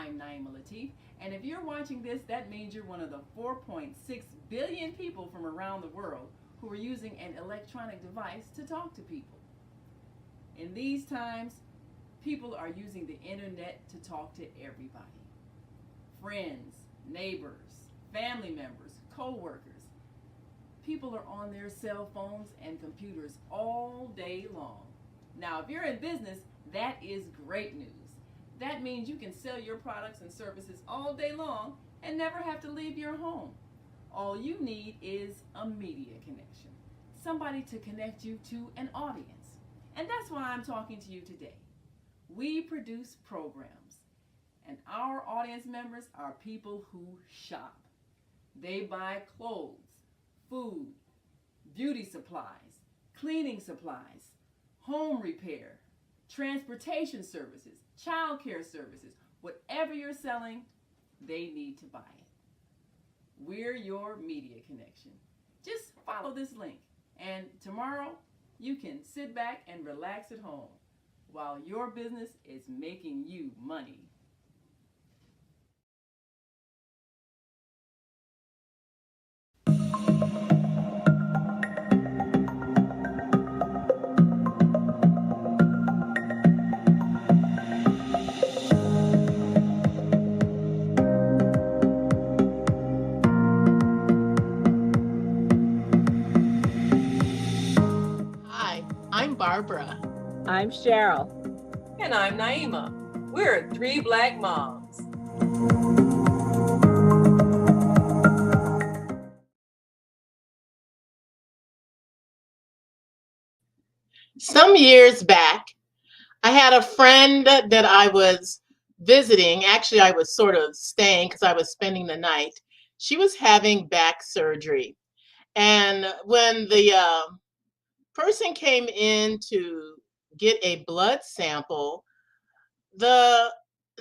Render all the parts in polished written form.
I'm Naima Latif, and if you're watching this, that means you're one of the 4.6 billion people from around the world who are using an electronic device to talk to people. In these times, people are using the internet to talk to everybody: friends, neighbors, family members, co workers. People are on their cell phones and computers all day long. Now, if you're in business, that is great news. That means you can sell your products and services all day long and never have to leave your home. All you need is a media connection, somebody to connect you to an audience. And that's why I'm talking to you today. We produce programs, and our audience members are people who shop. They buy clothes, food, beauty supplies, cleaning supplies, home repair, transportation services, child care services. Whatever you're selling, they need to buy it. We're your media connection. Just follow this link, and tomorrow you can sit back and relax at home while your business is making you money. Hi, I'm Barbara. I'm Cheryl. And I'm Naima. We're three Black moms. Some years back, I had a friend that I was visiting. Actually, I was sort of staying because I was spending the night. She was having back surgery. And when the person came in to get a blood sample, the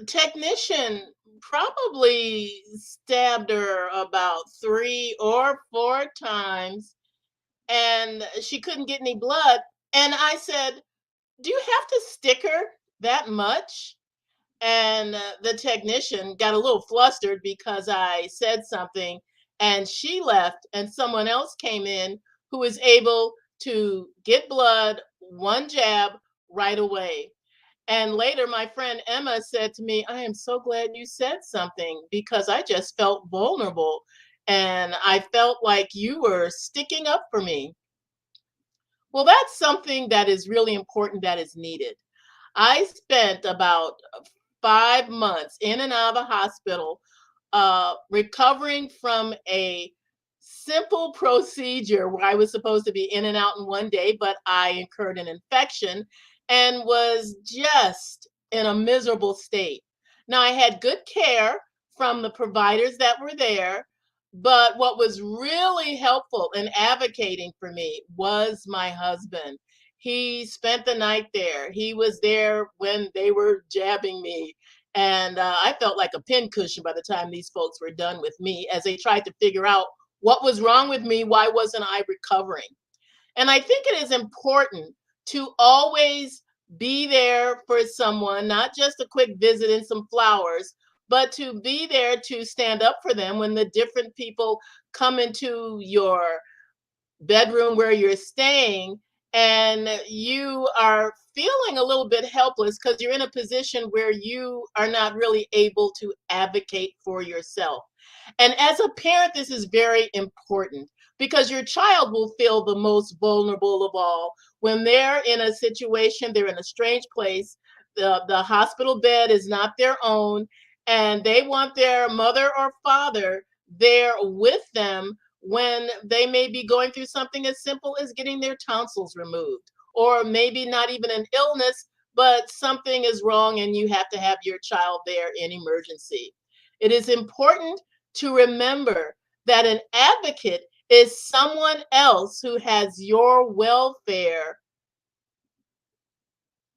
technician probably stabbed her about 3 or 4 times, and she couldn't get any blood. And I said, "Do you have to stick her that much?" And the technician got a little flustered because I said something, and she left, and someone else came in who was able to get blood, one jab, right away. And later, my friend Emma said to me, "I am so glad you said something because I just felt vulnerable. And I felt like you were sticking up for me." Well, that's something that is really important, that is needed. I spent about 5 months in and out of the hospital, recovering from a simple procedure where I was supposed to be in and out in one day, but I incurred an infection and was just in a miserable state. Now, I had good care from the providers that were there, but what was really helpful in advocating for me was my husband. He spent the night there. He was there when they were jabbing me. And I felt like a pincushion by the time these folks were done with me as they tried to figure out what was wrong with me. Why wasn't I recovering? And I think it is important to always be there for someone, not just a quick visit and some flowers, but to be there to stand up for them when the different people come into your bedroom where you're staying and you are feeling a little bit helpless because you're in a position where you are not really able to advocate for yourself. And as a parent, this is very important because your child will feel the most vulnerable of all when they're in a situation, they're in a strange place, the hospital bed is not their own, and they want their mother or father there with them when they may be going through something as simple as getting their tonsils removed, or maybe not even an illness, but something is wrong and you have to have your child there in emergency. It is important to remember that an advocate is someone else who has your welfare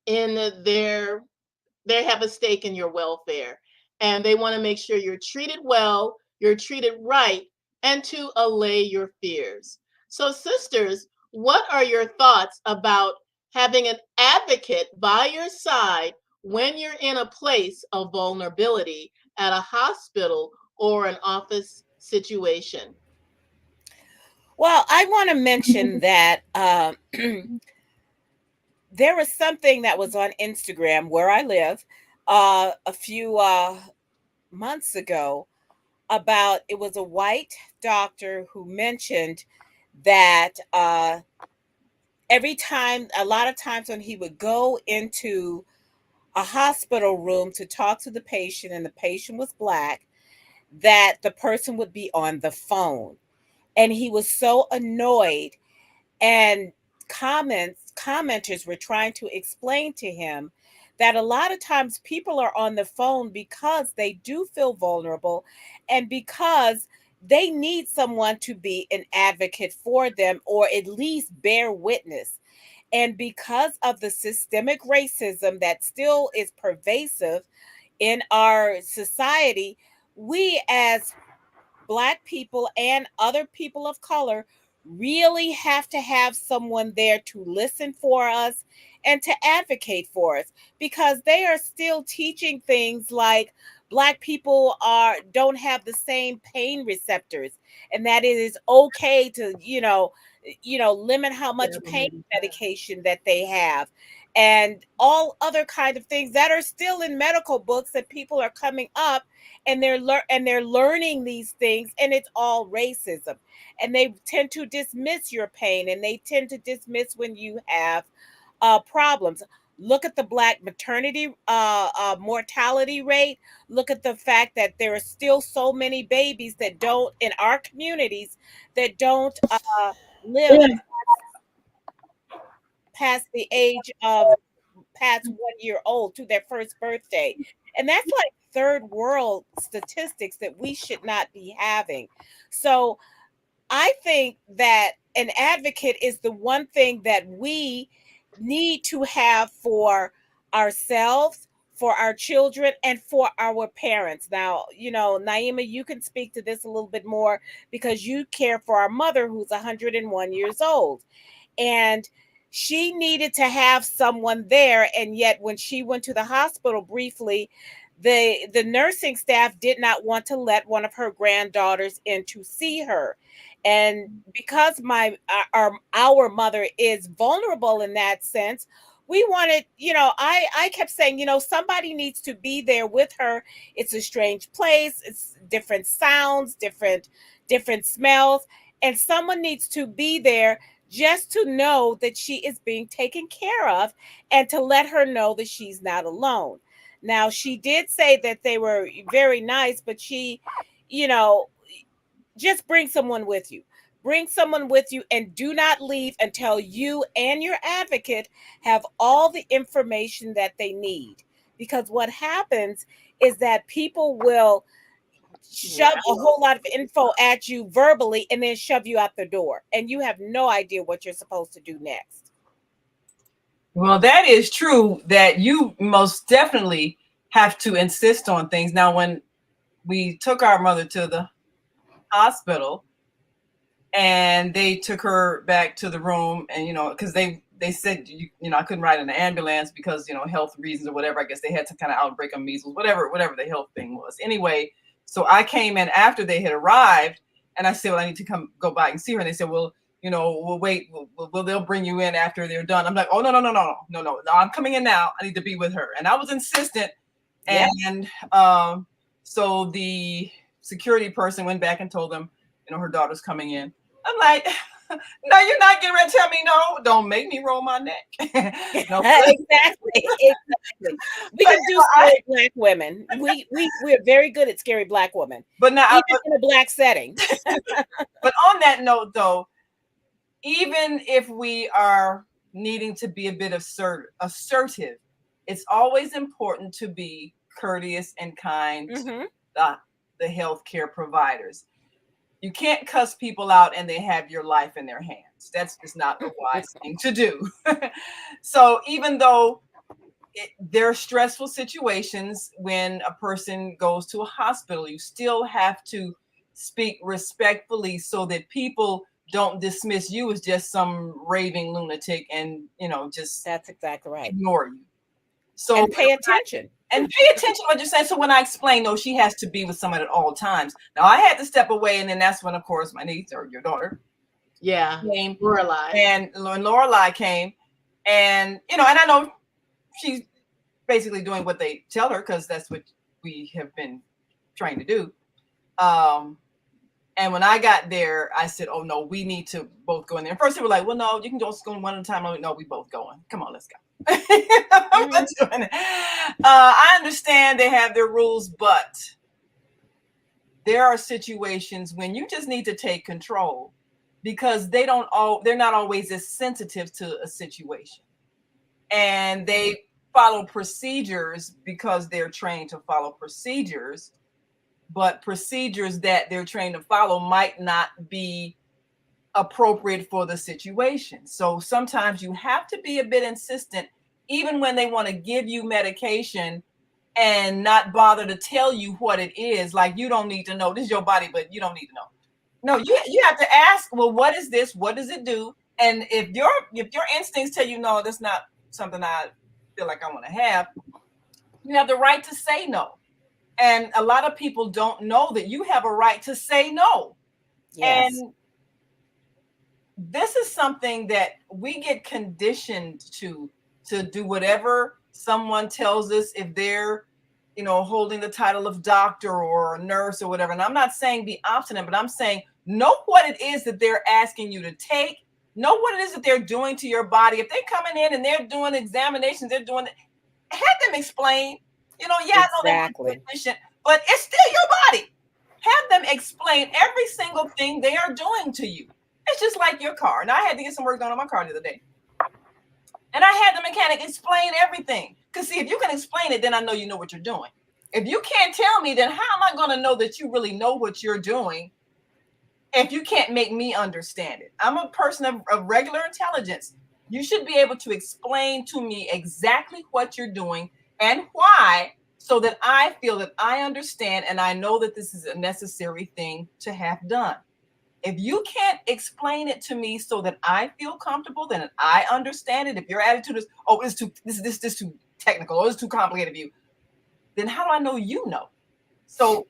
in they have a stake in your welfare, and they want to make sure you're treated well, you're treated right, and to allay your fears. So, sisters, what are your thoughts about having an advocate by your side when you're in a place of vulnerability at a hospital or an office situation? Well, I want to mention that there was something that was on Instagram where I live a few months ago about it was a white doctor who mentioned that every time, a lot of times when he would go into a hospital room to talk to the patient and the patient was black, that the person would be on the phone. And he was so annoyed, and commenters were trying to explain to him that a lot of times people are on the phone because they do feel vulnerable and because they need someone to be an advocate for them or at least bear witness. And because of the systemic racism that still is pervasive in our society, we as Black people and other people of color really have to have someone there to listen for us and to advocate for us, because they are still teaching things like Black people are don't have the same pain receptors, and that it is okay to limit how much pain medication that they have, and all other kind of things that are still in medical books that people are coming up and they're learning these things, and it's all racism. And they tend to dismiss your pain, and they tend to dismiss when you have problems. Look at the Black maternity mortality rate. Look at the fact that there are still so many babies that don't in our communities that don't live past the age of past 1 year old to their first birthday. And that's like third world statistics that we should not be having. So I think that an advocate is the one thing that we need to have for ourselves, for our children, and for our parents. Now, Naima, you can speak to this a little bit more because you care for our mother who's 101 years old. And she needed to have someone there, and yet when she went to the hospital briefly, the nursing staff did not want to let one of her granddaughters in to see her. And because our mother is vulnerable in that sense, we wanted, I kept saying, somebody needs to be there with her. It's a strange place, it's different sounds, different smells, and someone needs to be there just to know that she is being taken care of and to let her know that she's not alone. Now, she did say that they were very nice, but she, you know, just bring someone with you. Bring someone with you and do not leave until you and your advocate have all the information that they need. Because what happens is that people will shove a whole lot of info at you verbally and then shove you out the door, and you have no idea what you're supposed to do next. Well, that is true that you most definitely have to insist on things. Now, when we took our mother to the hospital and they took her back to the room, and because they said I couldn't ride in the ambulance because health reasons or whatever. I guess they had some kind of outbreak of measles, whatever the health thing was. Anyway, so I came in after they had arrived, and I said, well, I need to go back and see her. And they said, well, we'll wait. They'll bring you in after they're done. I'm like, oh, no, I'm coming in now. I need to be with her. And I was insistent. Yeah. And so the security person went back and told them, her daughter's coming in. I'm like, no, you're not getting ready to tell me no. Don't make me roll my neck. No, exactly. We can do scary Black women. We're very good at scary Black women, but now even in a Black setting. But on that note, though, even if we are needing to be a bit assertive, it's always important to be courteous and kind to the healthcare providers. You can't cuss people out and they have your life in their hands. That's just not a wise thing to do. So even though there are stressful situations when a person goes to a hospital, you still have to speak respectfully so that people don't dismiss you as just some raving lunatic and just that's exactly right. ignore you. So and pay attention. And pay attention to what you're saying. So when I explain, no, she has to be with someone at all times. Now I had to step away, and then that's when, of course, my niece or your daughter, came, Lorelai, and Lorelai came, and and I know she's basically doing what they tell her because that's what we have been trying to do. And when I got there, I said, "Oh no, we need to both go in there." And first they were like, "Well, no, you can just go in one at a time." I'm like, "No, we both going. Come on, let's go." I'm not doing it. I understand they have their rules, but there are situations when you just need to take control because they're not always as sensitive to a situation, and they follow procedures because they're trained to follow procedures, but procedures that they're trained to follow might not be appropriate for the situation. So sometimes you have to be a bit insistent, even when they want to give you medication and not bother to tell you what it is. Like, you don't need to know. This is your body, but you don't need to know. No, you have to ask, well, what is this? What does it do? And if your instincts tell you, no, that's not something I feel like I want to have, you have the right to say no. And a lot of people don't know that you have a right to say no. Yes. And this is something that we get conditioned to do whatever someone tells us if they're holding the title of doctor or nurse or whatever. And I'm not saying be obstinate, but I'm saying know what it is that they're asking you to take. Know what it is that they're doing to your body. If they're coming in and they're doing examinations, have them explain. I know they're efficient, but it's still your body. Have them explain every single thing they are doing to you. It's just like your car. And I had to get some work done on my car the other day. And I had the mechanic explain everything. Because see, if you can explain it, then I know you know what you're doing. If you can't tell me, then how am I going to know that you really know what you're doing if you can't make me understand it? I'm a person of regular intelligence. You should be able to explain to me exactly what you're doing and why, so that I feel that I understand and I know that this is a necessary thing to have done. If you can't explain it to me so that I feel comfortable, then I understand it. If your attitude is, oh, this too technical, or it's too complicated for you, then how do I know you know? So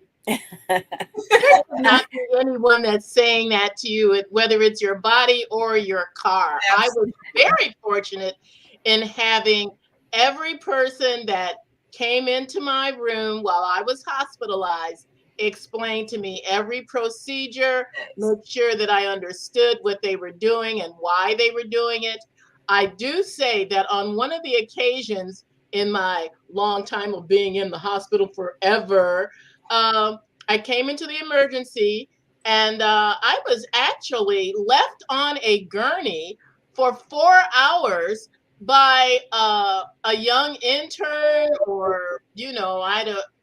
not anyone that's saying that to you, whether it's your body or your car. Absolutely. I was very fortunate in having every person that came into my room while I was hospitalized explain to me every procedure, make sure that I understood what they were doing and why they were doing it. I do say that on one of the occasions in my long time of being in the hospital forever, I came into the emergency and I was actually left on a gurney for 4 hours by a young intern, or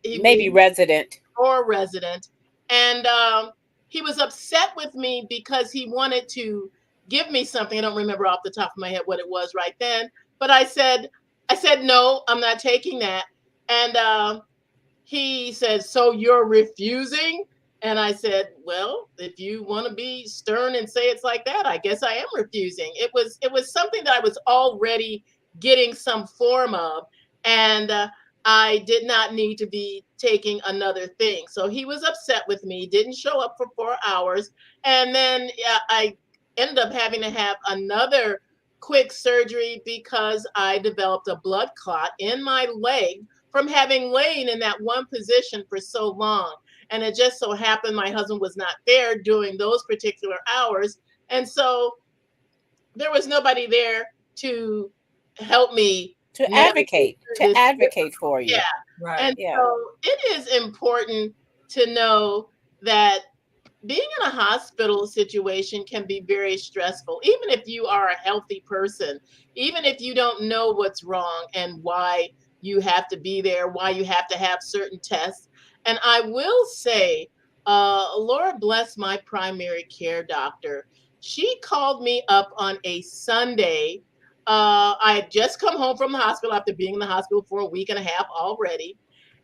maybe resident or resident, and he was upset with me because he wanted to give me something. I don't remember off the top of my head what it was right then, but I said no, I'm not taking that. And he said, "So you're refusing?" And I said, "Well, if you want to be stern and say it's like that, I guess I am refusing." It was something that I was already getting some form of, and I did not need to be taking another thing. So he was upset with me, didn't show up for 4 hours, and then I ended up having to have another quick surgery because I developed a blood clot in my leg from having lain in that one position for so long. And it just so happened my husband was not there during those particular hours. And so there was nobody there to help me to advocate for you. Yeah. Right. And so it is important to know that being in a hospital situation can be very stressful, even if you are a healthy person, even if you don't know what's wrong and why you have to be there, why you have to have certain tests. And I will say, Laura bless my primary care doctor. She called me up on a Sunday. I had just come home from the hospital after being in the hospital for a week and a half already.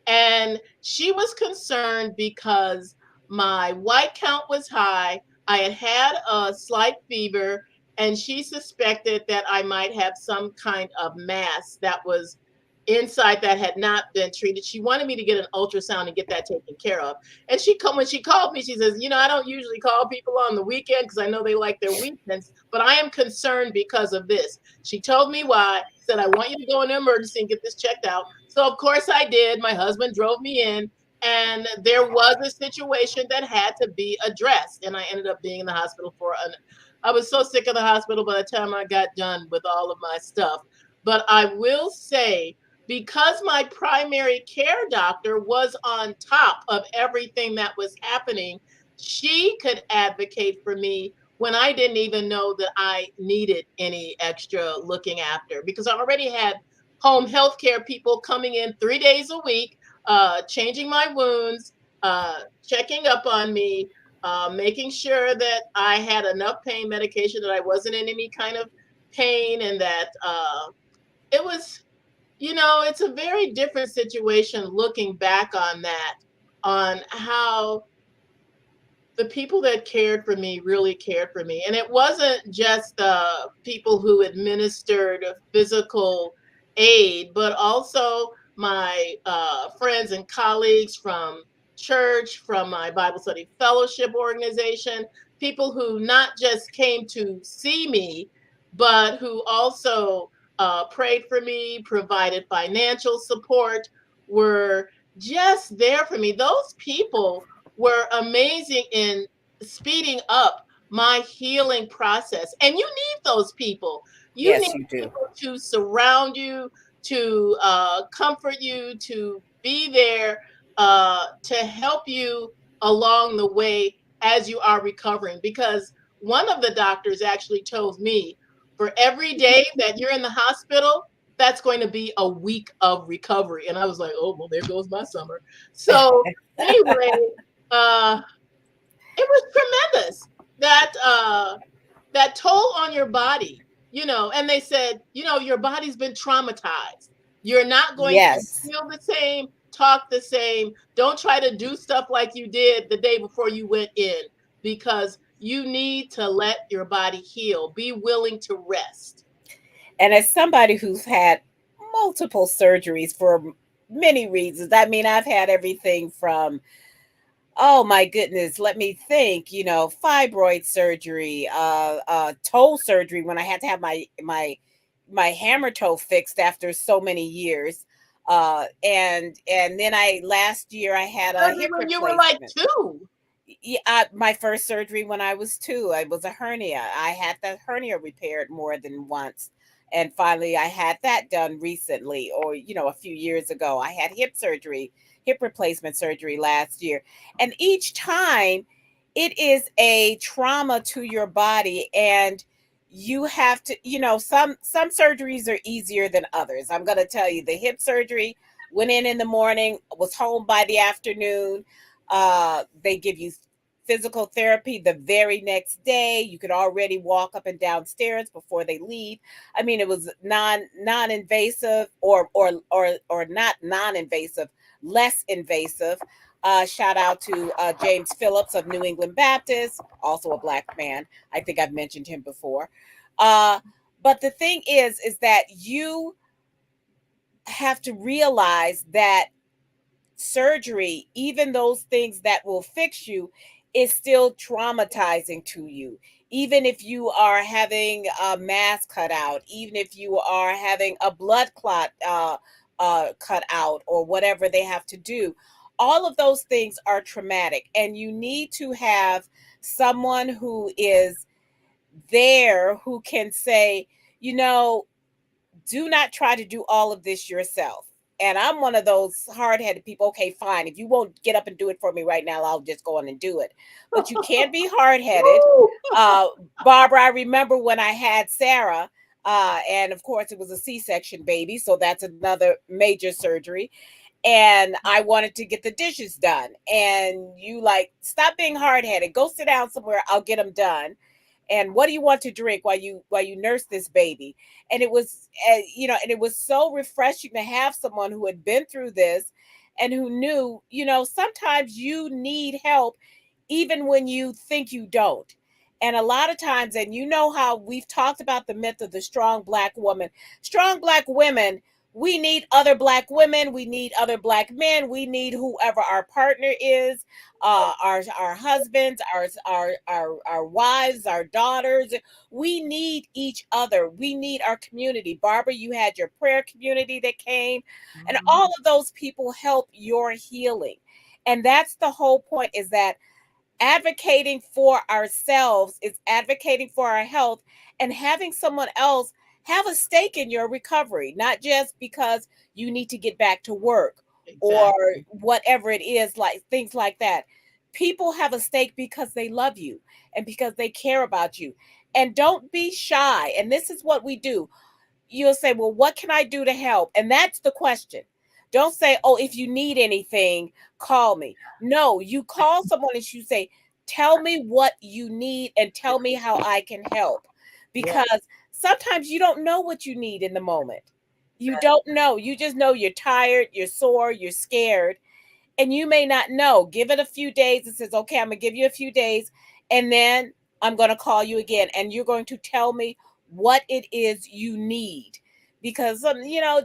And she was concerned because my white count was high. I had had a slight fever, and she suspected that I might have some kind of mass that was inside that had not been treated. She wanted me to get an ultrasound and get that taken care of. And when she called me, she says, I don't usually call people on the weekend because I know they like their weekends, but I am concerned because of this. She told me why, said, I want you to go into emergency and get this checked out. So of course I did. My husband drove me in, and there was a situation that had to be addressed. And I ended up being in the hospital I was so sick of the hospital by the time I got done with all of my stuff. But I will say, because my primary care doctor was on top of everything that was happening, she could advocate for me when I didn't even know that I needed any extra looking after, because I already had home health care people coming in 3 days a week, changing my wounds, checking up on me, making sure that I had enough pain medication, that I wasn't in any kind of pain, and that it was, it's a very different situation looking back on that, on how the people that cared for me really cared for me. And it wasn't just people who administered physical aid, but also my friends and colleagues from church, from my Bible study fellowship organization, people who not just came to see me, but who also prayed for me, provided financial support, were just there for me. Those people were amazing in speeding up my healing process. And you need those people. You Yes, need you do. people to surround you, to comfort you, to be there to help you along the way as you are recovering. Because one of the doctors actually told me, for every day that you're in the hospital, that's going to be a week of recovery. And I was like, oh, well, there goes my summer. So anyway, uh, it was tremendous, that toll on your body, and they said, your body's been traumatized. You're not going to Yes. feel the same, talk the same. Don't try to do stuff like you did the day before you went in, because you need to let your body heal. Be willing to rest. And as somebody who's had multiple surgeries for many reasons, I mean, I've had everything from, oh my goodness, let me think, fibroid surgery, toe surgery when I had to have my hammer toe fixed after so many years. And then last year I had a hip When you were like replacement. 2. Yeah, my first surgery when I was 2, it was a hernia. I had that hernia repaired more than once. And finally, I had that done recently, or, a few years ago. I had hip replacement surgery last year. And each time it is a trauma to your body. And you have to, some surgeries are easier than others. I'm going to tell you, the hip surgery, went in the morning, was home by the afternoon. They give you physical therapy the very next day. You could already walk up and down stairs before they leave. I mean, it was non-invasive, or not non-invasive, less invasive. Shout out to James Phillips of New England Baptist, also a Black man. I think I've mentioned him before. But the thing is that you have to realize that surgery, even those things that will fix you, is still traumatizing to you. Even if you are having a mass cut out, even if you are having a blood clot cut out, or whatever they have to do, all of those things are traumatic. And you need to have someone who is there, who can say, you know, do not try to do all of this yourself. And I'm one of those hard-headed people. Okay, fine. If you won't get up and do it for me right now, I'll just go on and do it. But you can't be hard-headed. Uh, Barbara, I remember when I had Sarah, and of course it was a C-section baby, so that's another major surgery. And I wanted to get the dishes done. And you like, stop being hard-headed. Go sit down somewhere. I'll get them done. And what do you want to drink while you nurse this baby? And it was and it was so refreshing to have someone who had been through this, and who knew, sometimes you need help even when you think you don't. And a lot of times, and how we've talked about the myth of the strong Black woman. Strong Black women We need other Black women. We need other Black men. We need whoever our partner is, our husbands, our wives, our daughters. We need each other. We need our community. Barbara, you had your prayer community that came, and all of those people help your healing. And that's the whole point, is that advocating for ourselves is advocating for our health, and having someone else have a stake in your recovery, not just because you need to get back to work or Exactly. whatever it is, like things like that. People have a stake because they love you and because they care about you. And don't be shy. And this is what we do. You'll say, well, what can I do to help? And that's the question. Don't say, oh, if you need anything, call me. No, you call someone and you say, tell me what you need and tell me how I can help. Yeah. Because sometimes you don't know what you need in the moment. You don't know. You just know you're tired, you're sore, you're scared, and you may not know. Give it a few days. It says, okay, I'm going to give you a few days, and then I'm going to call you again, and you're going to tell me what it is you need. Because,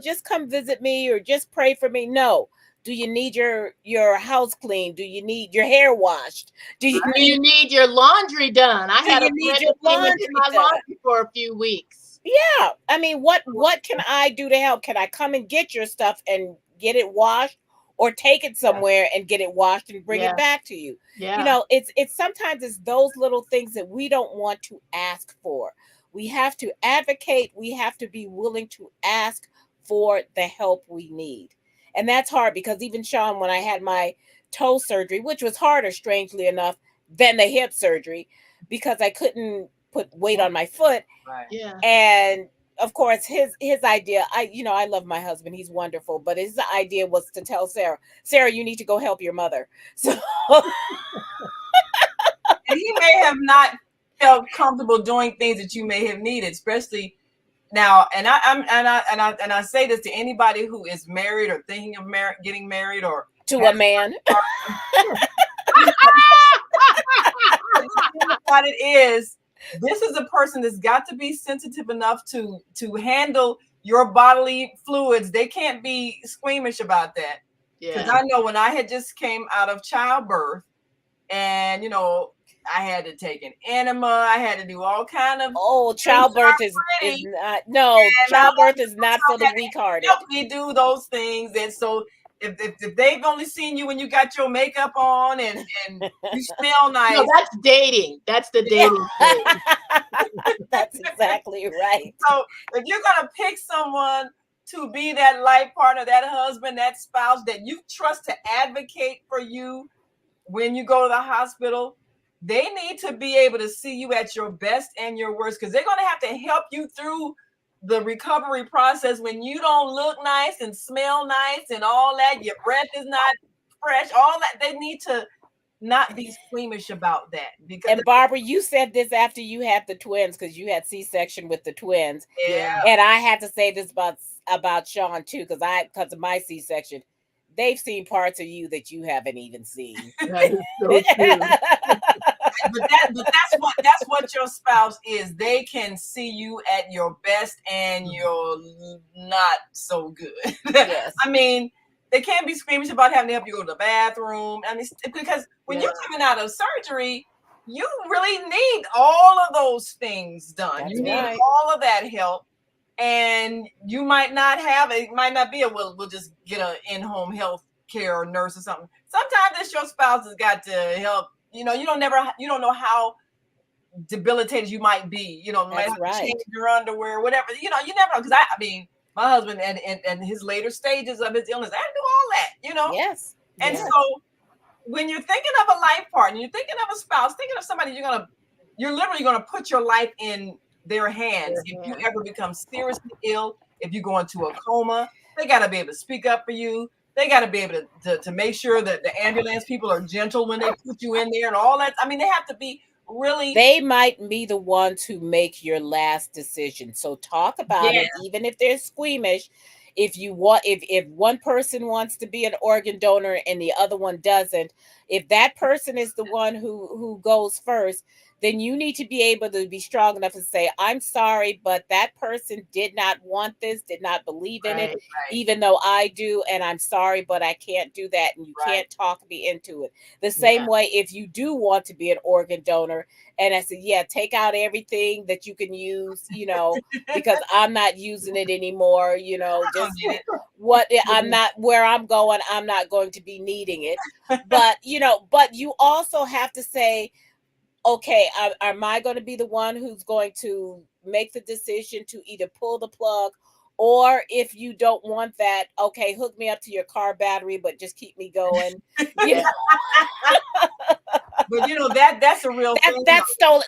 just come visit me or just pray for me. No. Do you need your house cleaned? Do you need your hair washed? Do you Do you need your laundry done? I do had a you need friend your who came and did laundry my done? laundry for a few weeks. Yeah. I mean, what can I do to help? Can I come and get your stuff and get it washed, or take it somewhere and get it washed and bring Yeah. it back to you? Yeah. It's sometimes it's those little things that we don't want to ask for. We have to advocate, we have to be willing to ask for the help we need. And that's hard, because even Sean, when I had my toe surgery, which was harder, strangely enough, than the hip surgery, because I couldn't put weight on my foot. Right. Yeah. And of course, his idea, I love my husband, he's wonderful, but his idea was to tell Sarah, you need to go help your mother. So And he may have not felt comfortable doing things that you may have needed, especially now. And I say this to anybody who is married or thinking of getting married, or to a man. the thing about it is, this is a person that's got to be sensitive enough to handle your bodily fluids. They can't be squeamish about that. Because Yeah. I know when I had just came out of childbirth, and I had to take an enema, I had to do all kind of Oh, things childbirth that is are is pretty, not, no, and my childbirth is husband not for also the had weak to hearted. help me do those things. And so if they've only seen you when you got your makeup on and you smell No, nice. that's dating. That's the dating phase. That's exactly right. So if you're gonna pick someone to be that life partner, that husband, that spouse that you trust to advocate for you when you go to the hospital, they need to be able to see you at your best and your worst, because they're gonna have to help you through the recovery process when you don't look nice and smell nice and all that. Your breath is not fresh, all that. They need to not be squeamish about that, because And Barbara, you said this after you had the twins, because you had C-section with the twins. yeah, And I had to say this about Sean too, because of my C-section. They've seen parts of you that you haven't even seen. That is so true. but that's what your spouse is. They can see you at your best and your not so good. Yes. I mean, they can't be squeamish about having to help you go to the bathroom. I mean, because when you're coming out of surgery, you really need all of those things done. That's You need right. all of that help. And you might not have it, might not be we'll just get an in-home health care nurse or something. Sometimes it's your spouse has got to help. You don't know how debilitated you might be. You might have to change your underwear, whatever. You never know. Because I mean, my husband and his later stages of his illness, I had to do all that. Yes. And Yes. so when you're thinking of a life partner, you're thinking of a spouse, thinking of somebody you're literally gonna put your life in their hands. If you ever become seriously ill, if you go into a coma, they got to be able to speak up for you. They got to be able to make sure that the ambulance people are gentle when they put you in there and all that. I mean, they have to be really. They might be the ones who make your last decision. So talk about it, even if they're squeamish. If one person wants to be an organ donor and the other one doesn't, if that person is the one who goes first, then you need to be able to be strong enough to say, I'm sorry, but that person did not want this, did not believe in it, Right. even though I do, and I'm sorry, but I can't do that, and you Right. can't talk me into it. The same Yeah. way, if you do want to be an organ donor, and I said, yeah, take out everything that you can use, because I'm not using it anymore, I don't just need it. what I'm not where I'm going, I'm not going to be needing it. But but you also have to say, okay, am I going to be the one who's going to make the decision to either pull the plug, or if you don't want that, okay, hook me up to your car battery, but just keep me going. You know, But that's a real thing.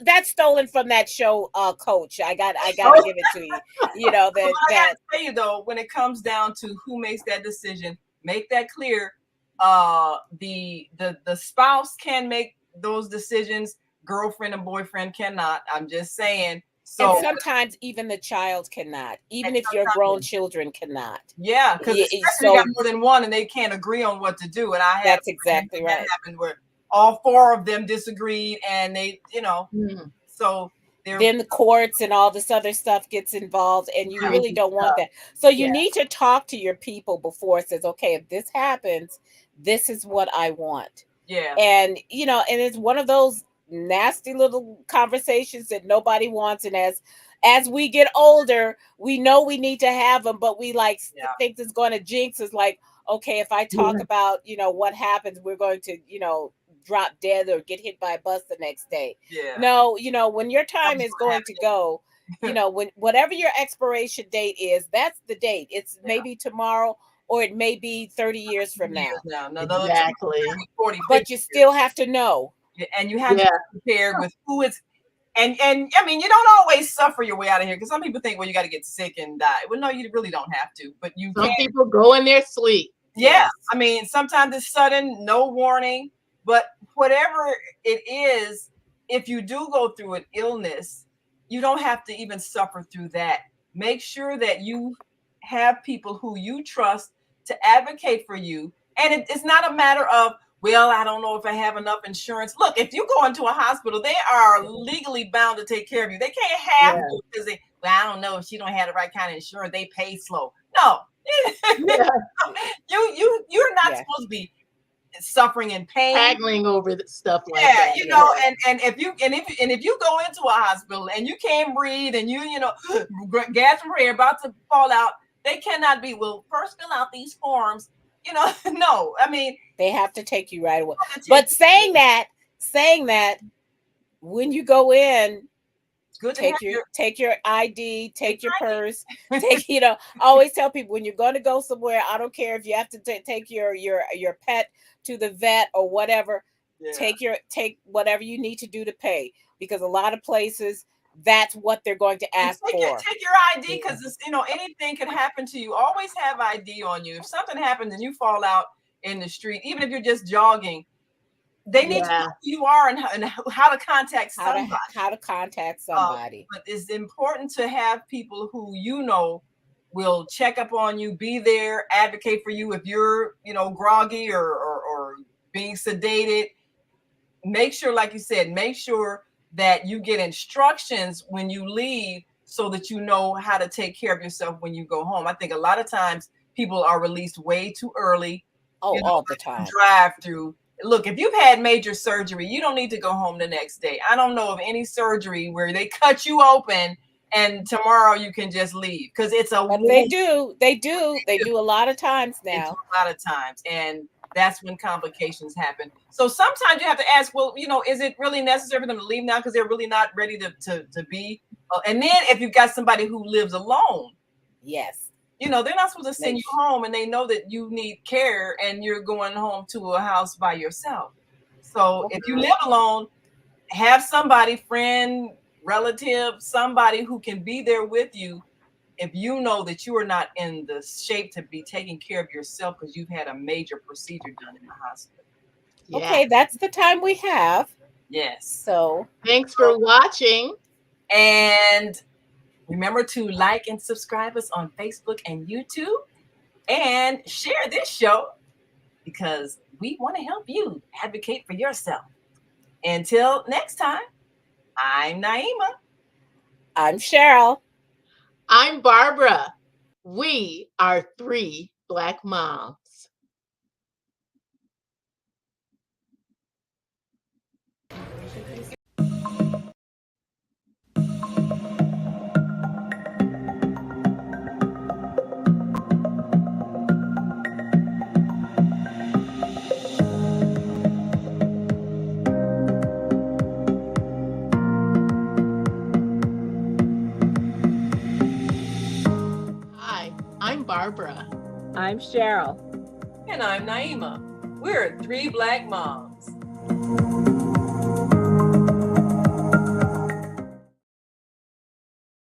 that's stolen from that show, Coach. I got to give it to you. But I that got to tell you though, when it comes down to who makes that decision, make that clear. The spouse can make those decisions. Girlfriend and boyfriend cannot. I'm just saying. and So sometimes even the child cannot, even and if your grown sometimes, children cannot. yeah, because especially you So got more than one and they can't agree on what to do. And I had that's exactly that right. happened where all four of them disagreed, and they, Mhm. so they're Then the courts and all this other stuff gets involved, and you really Crazy don't want stuff. that. So you Yeah. need to talk to your people before it says, okay, if this happens, this is what I want. yeah. And and it's one of those nasty little conversations that nobody wants. And as we get older, we know we need to have them, but we like Yeah. think it's going to jinx us. Like, okay, if I talk about what happens, we're going to drop dead or get hit by a bus the next day. Yeah. No, when your time That's is what going to go, when whatever your expiration date is, that's the date. It's Yeah. maybe tomorrow, or it may be 30 years from now. Now, Exactly. 40, 50 But you still have to know. years. And you have to Yeah. be prepared with who it's, and I mean, you don't always suffer your way out of here, because some people think, well, you got to get sick and die. Well, no, you really don't have to, but you Some can. people go in their sleep. Yeah. Yes. I mean, sometimes it's sudden, no warning, but whatever it is, if you do go through an illness, you don't have to even suffer through that. Make sure that you have people who you trust to advocate for you. And it's not a matter of, well, I don't know if I have enough insurance. Look, if you go into a hospital, they are legally bound to take care of you. They can't have Yeah. to, because well, I don't know if she don't have the right kind of insurance. They pay slow. No. Yeah. You're not Yeah. supposed to be suffering in pain. Haggling over stuff like Yeah, that. and if you go into a hospital and you can't breathe and gasping for air, about to fall out, they cannot be, well, first fill out these forms. No, I mean, They have to take you right away. it's But saying that, when you go in, good to have take your ID, take your purse, I always tell people, when you're going to go somewhere, I don't care if you have to take your pet to the vet or whatever, take whatever you need to do to pay, because a lot of places, that's what they're going to ask for. Take your ID, because anything can happen to you. Always have ID on you. If something happens and you fall out in the street, even if you're just jogging, they need to know who you are and how to contact somebody. How to contact somebody. But it's important to have people who will check up on you, be there, advocate for you if you're groggy or being sedated. Make sure, like you said, that you get instructions when you leave, so that you know how to take care of yourself when you go home. I think a lot of times people are released way too early. All the time. Drive through. Look, if you've had major surgery, you don't need to go home the next day. I don't know of any surgery where they cut you open and tomorrow you can just leave, because it's a. But they do a lot of times now. A lot of times, and that's when complications happen. So sometimes you have to ask, well, is it really necessary for them to leave now, because they're really not ready to be? And then if you've got somebody who lives alone, yes, they're not supposed to send you home, and they know that you need care and you're going home to a house by yourself. So if you live alone, have somebody, friend, relative, somebody who can be there with you if you know that you are not in the shape to be taking care of yourself because you've had a major procedure done in the hospital. Yeah. Okay, that's the time we have. Yes. So thanks for watching. And remember to like and subscribe us on Facebook and YouTube, and share this show, because we want to help you advocate for yourself. Until next time. I'm Naima. I'm Cheryl. I'm Barbara. We are 3 Black moms. Hi, I'm Barbara. I'm Cheryl. And I'm Naima. We're 3 Black moms.